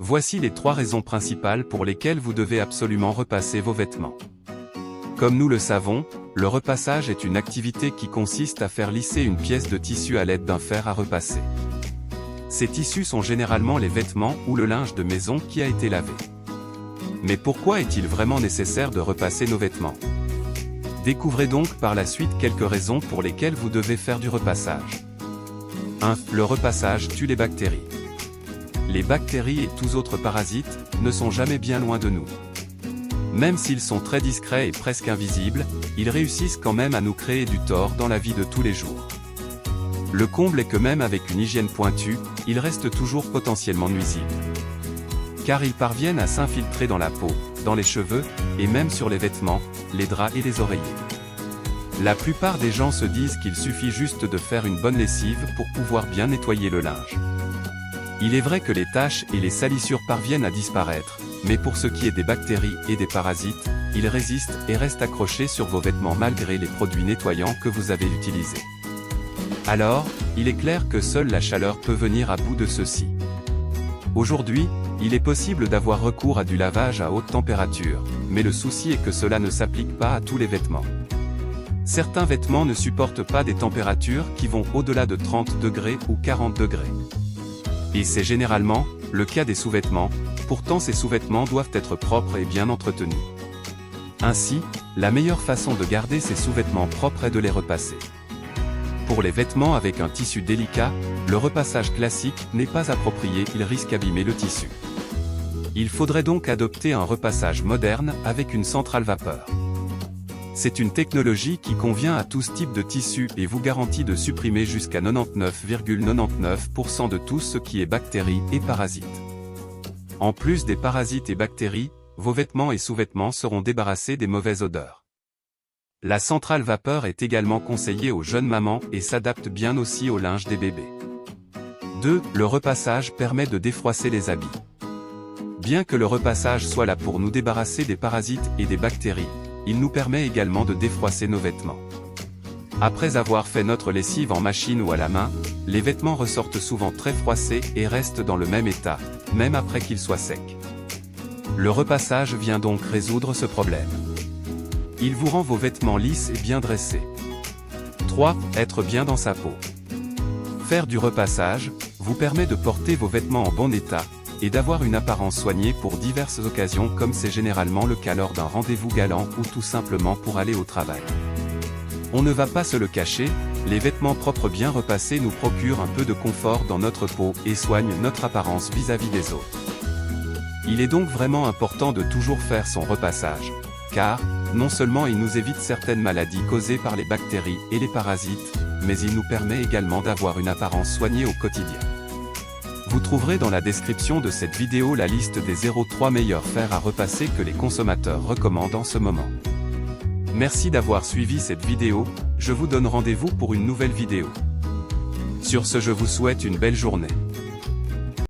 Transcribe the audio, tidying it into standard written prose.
Voici les 3 raisons principales pour lesquelles vous devez absolument repasser vos vêtements. Comme nous le savons, le repassage est une activité qui consiste à faire lisser une pièce de tissu à l'aide d'un fer à repasser. Ces tissus sont généralement les vêtements ou le linge de maison qui a été lavé. Mais pourquoi est-il vraiment nécessaire de repasser nos vêtements? Découvrez donc par la suite quelques raisons pour lesquelles vous devez faire du repassage. 1. Le repassage tue les bactéries. Les bactéries et tous autres parasites ne sont jamais bien loin de nous. Même s'ils sont très discrets et presque invisibles, ils réussissent quand même à nous créer du tort dans la vie de tous les jours. Le comble est que même avec une hygiène pointue, ils restent toujours potentiellement nuisibles. Car ils parviennent à s'infiltrer dans la peau, dans les cheveux, et même sur les vêtements, les draps et les oreillers. La plupart des gens se disent qu'il suffit juste de faire une bonne lessive pour pouvoir bien nettoyer le linge. Il est vrai que les taches et les salissures parviennent à disparaître, mais pour ce qui est des bactéries et des parasites, ils résistent et restent accrochés sur vos vêtements malgré les produits nettoyants que vous avez utilisés. Alors, il est clair que seule la chaleur peut venir à bout de ceux-ci. Aujourd'hui, il est possible d'avoir recours à du lavage à haute température, mais le souci est que cela ne s'applique pas à tous les vêtements. Certains vêtements ne supportent pas des températures qui vont au-delà de 30 degrés ou 40 degrés. Et c'est généralement le cas des sous-vêtements, pourtant ces sous-vêtements doivent être propres et bien entretenus. Ainsi, la meilleure façon de garder ces sous-vêtements propres est de les repasser. Pour les vêtements avec un tissu délicat, le repassage classique n'est pas approprié, il risque d'abîmer le tissu. Il faudrait donc adopter un repassage moderne avec une centrale vapeur. C'est une technologie qui convient à tous types de tissus et vous garantit de supprimer jusqu'à 99,99% de tout ce qui est bactéries et parasites. En plus des parasites et bactéries, vos vêtements et sous-vêtements seront débarrassés des mauvaises odeurs. La centrale vapeur est également conseillée aux jeunes mamans et s'adapte bien aussi au linge des bébés. 2. Le repassage permet de défroisser les habits. Bien que le repassage soit là pour nous débarrasser des parasites et des bactéries, il nous permet également de défroisser nos vêtements. Après avoir fait notre lessive en machine ou à la main, les vêtements ressortent souvent très froissés et restent dans le même état, même après qu'ils soient secs. Le repassage vient donc résoudre ce problème. Il vous rend vos vêtements lisses et bien dressés. 3. Être bien dans sa peau. Faire du repassage vous permet de porter vos vêtements en bon état, et d'avoir une apparence soignée pour diverses occasions comme c'est généralement le cas lors d'un rendez-vous galant ou tout simplement pour aller au travail. On ne va pas se le cacher, les vêtements propres bien repassés nous procurent un peu de confort dans notre peau et soignent notre apparence vis-à-vis des autres. Il est donc vraiment important de toujours faire son repassage, car, non seulement il nous évite certaines maladies causées par les bactéries et les parasites, mais il nous permet également d'avoir une apparence soignée au quotidien. Vous trouverez dans la description de cette vidéo la liste des 0,3 meilleurs fers à repasser que les consommateurs recommandent en ce moment. Merci d'avoir suivi cette vidéo, je vous donne rendez-vous pour une nouvelle vidéo. Sur ce, je vous souhaite une belle journée.